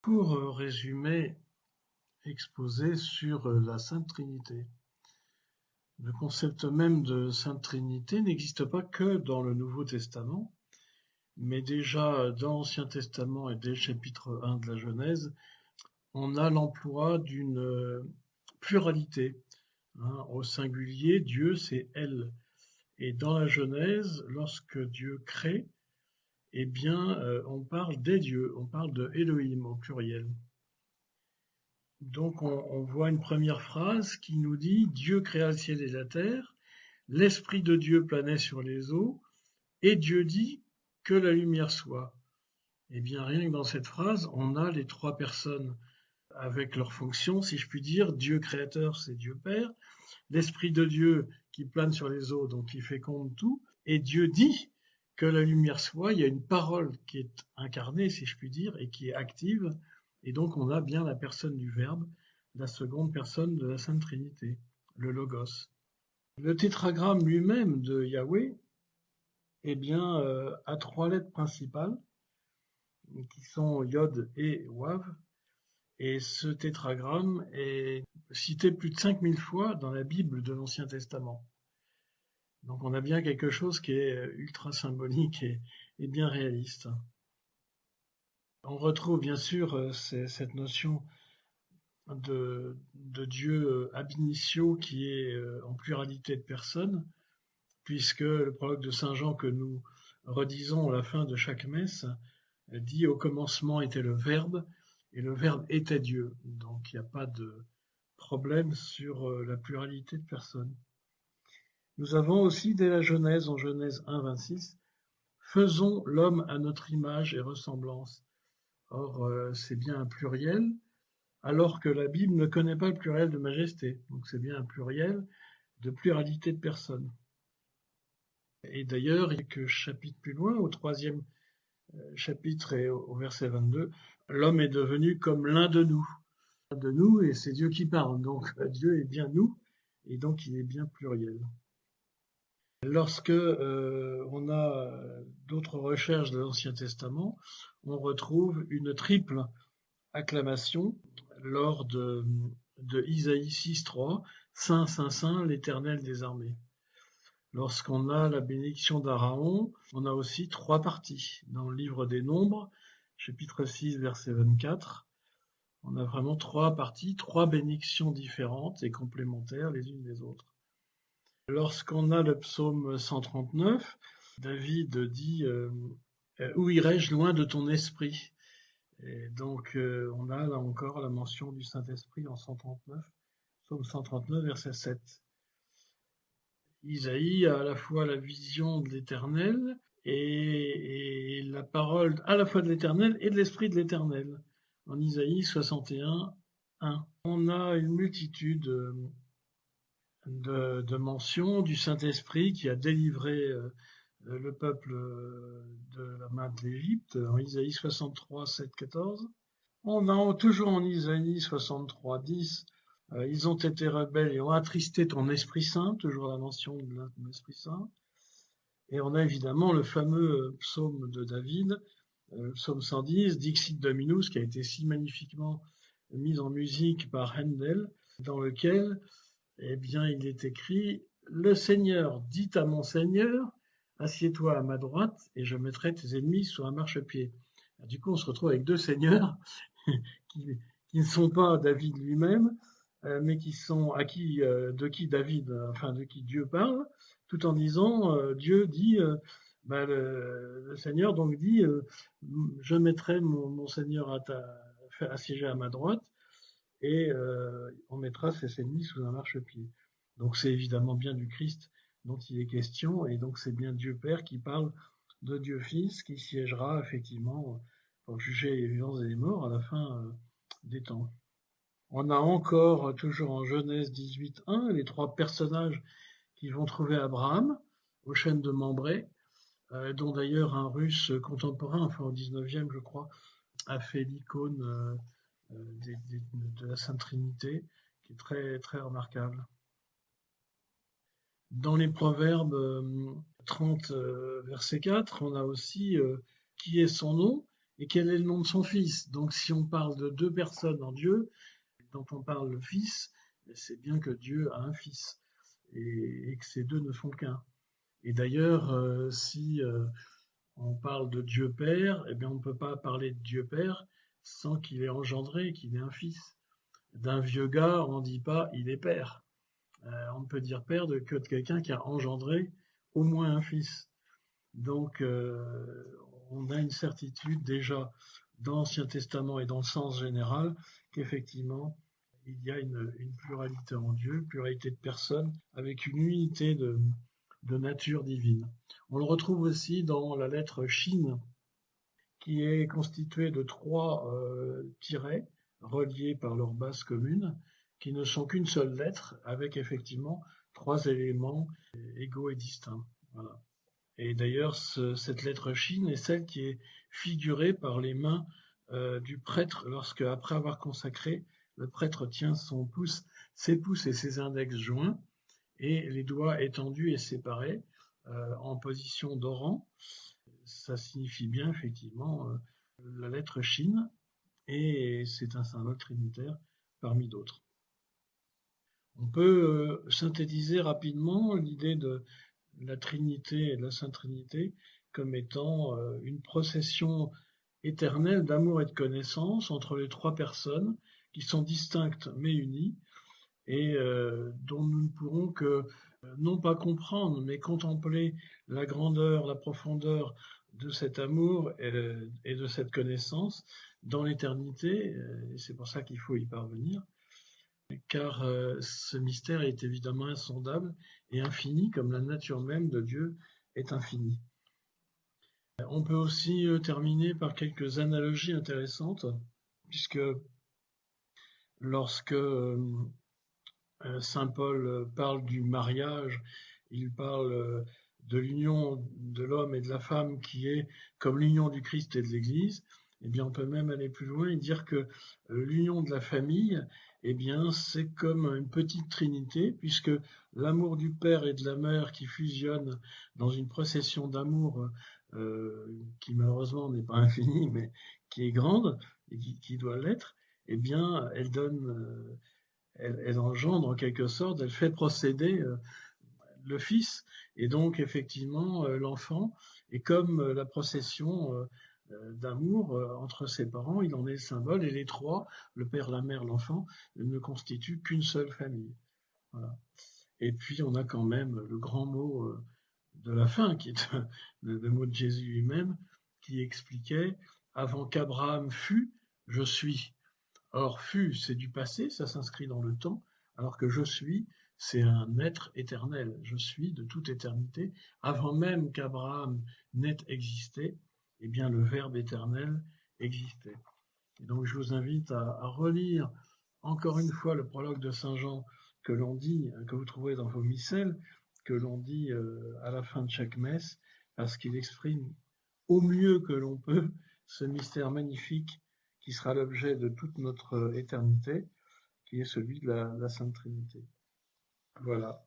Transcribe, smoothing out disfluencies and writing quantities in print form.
Pour résumer, exposé sur la Sainte Trinité. Le concept même de Sainte Trinité n'existe pas que dans le Nouveau Testament, mais déjà dans l'Ancien Testament et dès le chapitre 1 de la Genèse, on a l'emploi d'une pluralité. Au singulier, Dieu, c'est elle. Et dans la Genèse, lorsque Dieu crée, eh bien, on parle des dieux, on parle de Elohim au pluriel. Donc on voit une première phrase qui nous dit « Dieu créa le ciel et la terre, l'Esprit de Dieu planait sur les eaux, et Dieu dit que la lumière soit ». Eh bien, rien que dans cette phrase, on a les trois personnes avec leurs fonctions, si je puis dire. Dieu créateur, c'est Dieu Père, l'Esprit de Dieu qui plane sur les eaux, donc qui féconde tout, et Dieu dit que la lumière soit. Il y a une parole qui est incarnée, si je puis dire, et qui est active, et donc on a bien la personne du Verbe, la seconde personne de la Sainte Trinité, le Logos. Le tétragramme lui-même de Yahweh, eh bien, a trois lettres principales, qui sont Yod et Wav, et ce tétragramme est cité plus de 5000 fois dans la Bible de l'Ancien Testament. Donc on a bien quelque chose qui est ultra symbolique et bien réaliste. On retrouve bien sûr cette notion de Dieu ab initio qui est en pluralité de personnes, puisque le prologue de Saint Jean que nous redisons à la fin de chaque messe dit « Au commencement était le Verbe, et le Verbe était Dieu ». Donc il n'y a pas de problème sur la pluralité de personnes. Nous avons aussi dès la Genèse, en Genèse 1, 26, « Faisons l'homme à notre image et ressemblance ». Or, c'est bien un pluriel, alors que la Bible ne connaît pas le pluriel de majesté. Donc c'est bien un pluriel de pluralité de personnes. Et d'ailleurs, il y a quelques chapitres plus loin, au troisième chapitre et au verset 22, l'homme est devenu comme l'un de nous, et c'est Dieu qui parle. Donc Dieu est bien nous, et donc il est bien pluriel. Lorsque on a d'autres recherches de l'Ancien Testament, on retrouve une triple acclamation lors de Isaïe 6.3, Saint, Saint, Saint, l'Éternel des armées. Lorsqu'on a la bénédiction d'Aaron, on a aussi trois parties. Dans le livre des Nombres, chapitre 6, verset 24, on a vraiment trois parties, trois bénédictions différentes et complémentaires les unes des autres. Lorsqu'on a le psaume 139, David dit « Où irai-je loin de ton esprit ?» Et donc on a là encore la mention du Saint-Esprit en 139, psaume 139, verset 7. Isaïe a à la fois la vision de l'Éternel et la parole à la fois de l'Éternel et de l'Esprit de l'Éternel. En Isaïe 61, 1. On a une multitude de mentions du Saint-Esprit qui a délivré le peuple de la main de l'Égypte, en Isaïe 63, 7, 14. On a toujours en Isaïe 63, 10, ils ont été rebelles et ont attristé ton Esprit Saint, toujours la mention de l'Esprit Saint. Et on a évidemment le fameux psaume de David, psaume 110, Dixit Dominus, qui a été si magnifiquement mis en musique par Handel, dans lequel, eh bien, il est écrit « Le Seigneur dit à mon Seigneur, assieds-toi à ma droite et je mettrai tes ennemis sous un marchepied ». Du coup, on se retrouve avec deux seigneurs qui ne sont pas David lui-même, mais qui sont de qui David, enfin de qui Dieu parle, tout en disant Dieu dit, le Seigneur donc dit, je mettrai mon Seigneur assiégé à ma droite, et on mettra ses ennemis sous un marchepied. Donc c'est évidemment bien du Christ dont il est question, et donc c'est bien Dieu Père qui parle de Dieu Fils qui siégera effectivement pour juger les vivants et les morts à la fin des temps. On a encore, toujours en Genèse 18.1, les trois personnages qui vont trouver Abraham au chêne de Mambré, dont d'ailleurs un russe contemporain, enfin au 19e je crois, a fait l'icône de la Sainte Trinité, qui est très, très remarquable. Dans les Proverbes 30, verset 4, on a aussi qui est son nom, Et quel est le nom de son Fils? Donc si on parle de deux personnes en Dieu, dont on parle le Fils, c'est bien que Dieu a un Fils, et que ces deux ne sont qu'un. Et d'ailleurs, si on parle de Dieu Père, eh bien on ne peut pas parler de Dieu Père sans qu'il ait engendré, qu'il ait un Fils. D'un vieux gars, on ne dit pas il est père. On ne peut dire père que de quelqu'un qui a engendré au moins un fils. Donc on a une certitude déjà dans l'Ancien Testament et dans le sens général qu'effectivement il y a une pluralité en Dieu, pluralité de personnes avec une unité de nature divine. On le retrouve aussi dans la lettre Shin, qui est constituée de trois tirets reliés par leur base commune, qui ne sont qu'une seule lettre, avec effectivement trois éléments égaux et distincts. Voilà. Et d'ailleurs, cette lettre Shin est celle qui est figurée par les mains du prêtre lorsque, après avoir consacré, le prêtre tient ses pouces et ses index joints, et les doigts étendus et séparés en position d'orant. Ça signifie bien effectivement la lettre Shin, et c'est un symbole trinitaire parmi d'autres. On peut synthétiser rapidement l'idée de la Trinité et de la Sainte Trinité comme étant une procession éternelle d'amour et de connaissance entre les trois personnes qui sont distinctes mais unies, et dont nous ne pourrons que non pas comprendre, mais contempler la grandeur, la profondeur de cet amour et de cette connaissance dans l'éternité, et c'est pour ça qu'il faut y parvenir, car ce mystère est évidemment insondable et infini, comme la nature même de Dieu est infinie. On peut aussi terminer par quelques analogies intéressantes, puisque lorsque Saint Paul parle du mariage, il parle de l'union de l'homme et de la femme qui est comme l'union du Christ et de l'Église. Eh bien, on peut même aller plus loin et dire que l'union de la famille, eh bien, c'est comme une petite trinité, puisque l'amour du père et de la mère qui fusionnent dans une procession d'amour qui malheureusement n'est pas infinie, mais qui est grande et qui doit l'être, eh bien, elle donne elle engendre en quelque sorte, elle fait procéder le Fils, et donc effectivement l'enfant, et comme la procession d'amour entre ses parents, il en est le symbole, et les trois, le père, la mère, l'enfant, ne constituent qu'une seule famille. Voilà. Et puis on a quand même le grand mot de la fin, qui est le mot de Jésus lui-même, qui expliquait « Avant qu'Abraham fût, je suis ». Or, fut, c'est du passé, ça s'inscrit dans le temps, alors que je suis, c'est un être éternel. Je suis de toute éternité. Avant même qu'Abraham n'ait existé, eh bien, le Verbe éternel existait. Et donc, je vous invite à relire encore une fois le prologue de Saint Jean que l'on dit, que vous trouvez dans vos missels, que l'on dit à la fin de chaque messe, parce qu'il exprime au mieux que l'on peut ce mystère magnifique qui sera l'objet de toute notre éternité, qui est celui de la Sainte Trinité. Voilà.